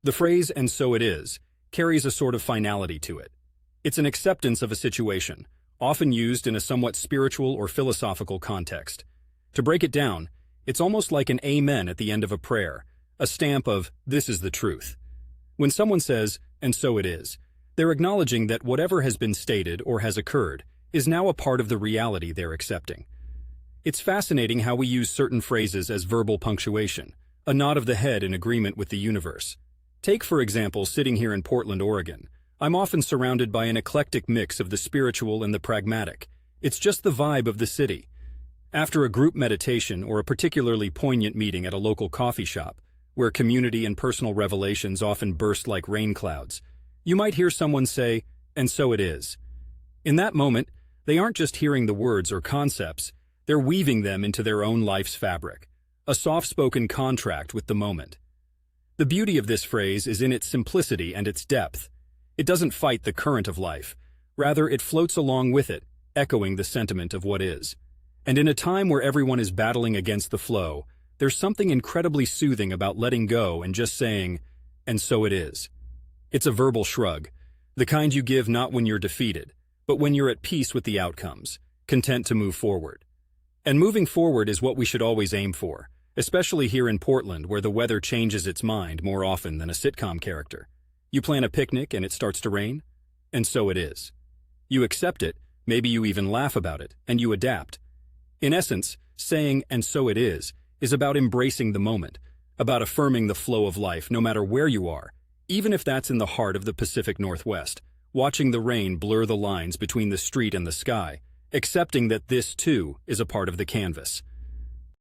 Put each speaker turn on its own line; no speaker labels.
The phrase, "and so it is," carries a sort of finality to it. It's an acceptance of a situation, often used in a somewhat spiritual or philosophical context. To break it down, it's almost like an amen at the end of a prayer, a stamp of, "this is the truth." When someone says, "and so it is," they're acknowledging that whatever has been stated or has occurred is now a part of the reality they're accepting. It's fascinating how we use certain phrases as verbal punctuation, a nod of the head in agreement with the universe. Take, for example, sitting here in Portland, Oregon. I'm often surrounded by an eclectic mix of the spiritual and the pragmatic. It's just the vibe of the city. After a group meditation or a particularly poignant meeting at a local coffee shop, where community and personal revelations often burst like rain clouds, you might hear someone say, "and so it is." In that moment, they aren't just hearing the words or concepts, they're weaving them into their own life's fabric, a soft-spoken contract with the moment. The beauty of this phrase is in its simplicity and its depth. It doesn't fight the current of life. Rather, it floats along with it, echoing the sentiment of what is. And in a time where everyone is battling against the flow, there's something incredibly soothing about letting go and just saying, "and so it is." It's a verbal shrug, the kind you give not when you're defeated, but when you're at peace with the outcomes, content to move forward. And moving forward is what we should always aim for, especially here in Portland where the weather changes its mind more often than a sitcom character. You plan a picnic and it starts to rain, and so it is. You accept it, maybe you even laugh about it, and you adapt. In essence, saying, "and so it is about embracing the moment, about affirming the flow of life no matter where you are, even if that's in the heart of the Pacific Northwest, watching the rain blur the lines between the street and the sky, accepting that this, too, is a part of the canvas.